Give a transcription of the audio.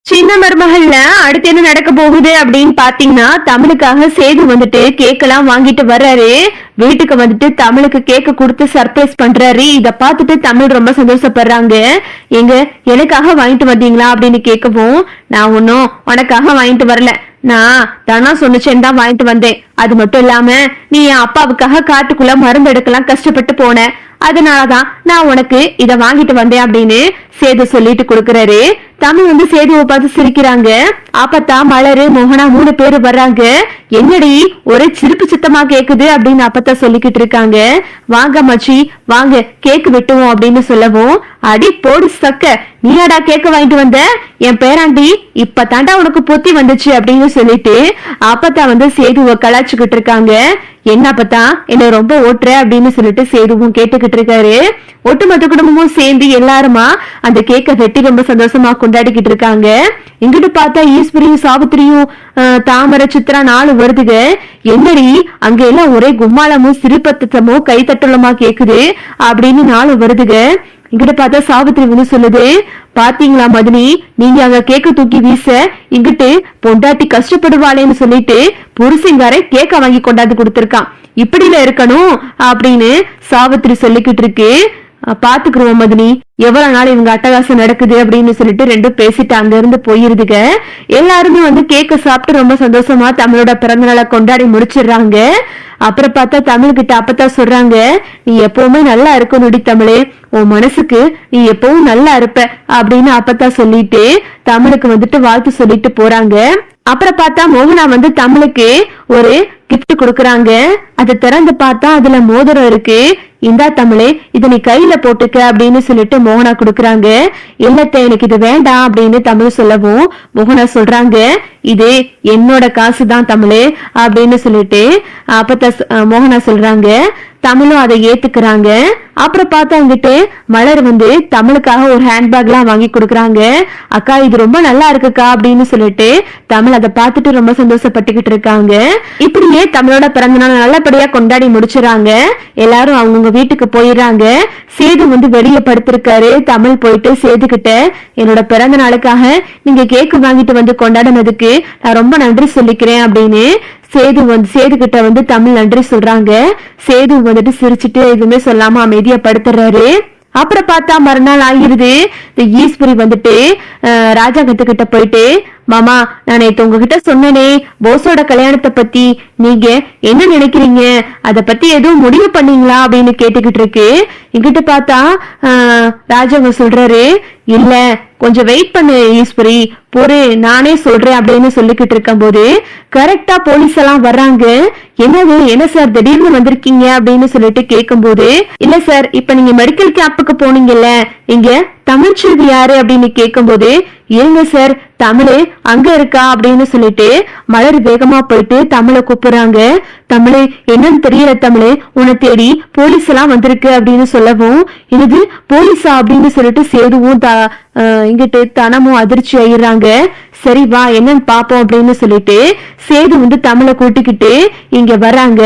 சின்ன மருமகள்ல அடுத்து என்ன நடக்க போகுது அப்படின்னு பாத்தீங்கன்னா, தமிழுக்காக சேது வந்துட்டு கேக் எல்லாம் வாங்கிட்டு வர்றாரு. வீட்டுக்கு வந்துட்டு தமிழுக்கு கேக்க கொடுத்து சர்ப்ரைஸ் பண்றாரு. இத பார்த்துட்டு தமிழ் ரொம்ப சந்தோஷப்படுறாங்க. எங்க எனக்காக வாங்கிட்டு வந்தீங்களா அப்படின்னு கேட்கவும், நான் ஒன்னும் உனக்காக வாங்கிட்டு வரல, நான் தானா சொன்னிச்சேன்னு தான் வாங்கிட்டு வந்தேன். அது மட்டும் இல்லாம நீ என் அப்பாவுக்காக காட்டுக்குள்ள மருந்து எடுக்கலாம் கஷ்டப்பட்டு போன, அதனாலதான் நான் உனக்கு இத வாங்கிட்டு வந்தேன் அப்படின்னு சேது சொல்லிட்டு கொடுக்கறாரு. தமிழ் வந்து சேதுவை பார்த்து சிரிக்கிறாங்க. அப்பத்தா மலரு மோகனா 3 பேரு வர்றாங்க. என்னடி ஒரே சிரிப்பு சித்தமா கேக்குது அப்படின்னு அப்பத்தா சொல்லிக்கிட்டு இருக்காங்க. வாங்க மச்சி வாங்க கேக்கு வெட்டுவோம் அப்படின்னு சொல்லவும், அடி போடு சக்க, நீயாடா கேக்க வாங்கிட்டு வந்த, என் பேராண்டி இப்ப தாண்டா உனக்கு புத்தி வந்துச்சு அப்படின்னு சொல்லிட்டு அப்பத்தா வந்து சேதுவை கலாச்சுக்கிட்டு இருக்காங்க. என்ன அப்பத்தா என்ன ரொம்ப ஓட்டுற அப்படின்னு சொல்லிட்டு சேதுவும் கேட்டுக்கிட்டு இருக்காரு. ஒட்டுமொத்த குடும்பமும் சேர்ந்து எல்லாருமா அந்த கேக்க வெட்டி ரொம்ப சந்தோஷமா கொண்டாடிக்கிட்டு இருக்காங்க. இங்கிட்டு பார்த்தா ஈஸ்வரியும் சாவித்திரியும் தாமரை சித்ரா 4 வருதுங்க. என்னடி அங்க எல்லாம் ஒரே கும்மாளமும் சிரிப்பத்தமும் கைத்தட்டலமா கேக்குது அப்படின்னு 4 வருதுங்க. இங்கிட்ட பார்த்தா சாவித்திரி வந்து சொல்லுது, பாத்தீங்களா மதினி, நீங்க அங்க கேக்க தூக்கி வீச இங்கிட்டு பொண்டாட்டி கஷ்டப்படுவாளேன்னு சொல்லிட்டு புருஷங்காரை கேக்க வாங்கி கொண்டாந்து கொடுத்திருக்கான், இப்படில இருக்கணும் அப்படின்னு சாவித்திரி சொல்லிக்கிட்டு இருக்கு. பாத்துக்குருவோம் மதினி, எவ்வளவு நாள் இவங்க அட்டகாசம் நடக்குது அப்படின்னு சொல்லிட்டு ரெண்டும் பேசிட்டு அங்க இருந்து போயிருதுங்க. எல்லாருமே வந்து கேக்க சாப்பிட்டு ரொம்ப சந்தோஷமா தமிழோட பிறந்த நாளை கொண்டாடி முடிச்சிடுறாங்க. அப்புறம் பார்த்தா தமிழ்கிட்ட அப்பதான் சொல்றாங்க, நீ எப்பவுமே நல்லா இருக்கணும்டி தமிழே, உன் மனசுக்கு நீ எப்பவும் நல்லா இருப்ப அப்படின்னு அப்பதான் சொல்லிட்டு தமிழுக்கு வந்துட்டு வாழ்த்து சொல்லிட்டு போறாங்க. அப்புறம் பார்த்தா மோகனா வந்து தமிழுக்கு ஒரு கிஃப்ட் கொடுக்கறாங்க. அதை திறந்து பார்த்தா அதுல மோதிரம் இருக்கு. இந்தா தமிழே, இத நீ கையில போட்டுக்க அப்படின்னு சொல்லிட்டு மோகனா கொடுக்கறாங்க. இல்லத்த எனக்கு இது வேண்டாம் அப்படின்னு தமிழ் சொல்லவும் மோகனா சொல்றாங்க, இது என்னோட காசு தான் தமிழே அப்படின்னு சொல்லிட்டு அப்பத்த மோகனா சொல்றாங்க. தமிழும் அதை ஏத்துக்கிறாங்க. அப்புறம் பார்த்தா வந்துட்டு மலர் வந்து தமிழுக்காக ஒரு ஹேண்ட்பேக் எல்லாம் வாங்கி கொடுக்கறாங்க. அக்கா இது ரொம்ப நல்லா இருக்குக்கா அப்படின்னு சொல்லிட்டு தமிழ் அதை பார்த்துட்டு ரொம்ப சந்தோஷப்பட்டுக்கிட்டு இருக்காங்க. இப்படியே தமிழோட பிறந்த நாள் நல்லபடியா கொண்டாடி முடிச்சுறாங்க. எல்லாரும் அவங்கவுங்க வீட்டுக்கு போயிடுறாங்க. சேது வந்து வெளியே படுத்திருக்காரு. தமிழ் போயிட்டு சேதுகிட்ட, என்னோட பிறந்த நாளுக்காக நீங்க கேக்கு வாங்கிட்டு வந்து கொண்டாடினதுக்கு நான் ரொம்ப நன்றி சொல்லிக்கிறேன் அப்படின்னு சேது கிட்ட வந்து தமிழ் நன்றி சொல்றாங்க. சேது வந்துட்டு சிரிச்சுட்டு எதுவுமே சொல்லாம அமைதியா படுத்துறாரு. அப்புறம் பார்த்தா மறுநாள் ஆகிருது. இந்த ஈஸ்வரி வந்துட்டு ராஜா கிட்ட போயிட்டு, மாமா நான் நேத்து உங்ககிட்ட சொன்னனே போஸோட கல்யாணத்தை பத்தி, நீங்க என்ன நினைக்கிறீங்க, அத பத்தி எதுவும் முடிவு பண்ணீங்களா அப்படின்னு கேட்டுக்கிட்டு இருக்கு. இங்கிட்ட பார்த்தா ராஜாங்க சொல்றாரு, இல்ல கொஞ்சம் வெயிட் பண்ணு ஈஸ்வரி, பொறு நானே சொல்றேன் அப்படின்னு சொல்லிக்கிட்டு இருக்கும் போது கரெக்டா போலீஸ் எல்லாம் வர்றாங்க. என்னது என்ன சார் திடீர்னு வந்திருக்கீங்க அப்படின்னு சொல்லிட்டு கேட்கும் போது, இல்ல சார் இப்ப நீங்க மெடிக்கல் கேம்புக்கு போனீங்கல்ல, இங்க தமிழ்ச்செல்வி யாரு அப்படின்னு கேட்கும் போது, இருங்க சார் தமிழே அங்க இருக்கா அப்படின்னு சொல்லிட்டு மலர் வேகமா போயிட்டு தமிழை கூப்பிடுறாங்க. தமிழே என்னன்னு தெரியல தமிழே, உன்னை தேடி போலீஸ் எல்லாம் வந்திருக்கு அப்படின்னு சொல்லவும், இது போலீஸா அப்படின்னு சொல்லிட்டு சேதுவும் இங்கிட்டு தனமும் அதிர்ச்சி ஆயிடுறாங்க. சரி வா என்னன்னு பாப்போம் அப்படின்னு சொல்லிட்டு சேது வந்து தமிழை கூட்டிக்கிட்டு இங்க வர்றாங்க.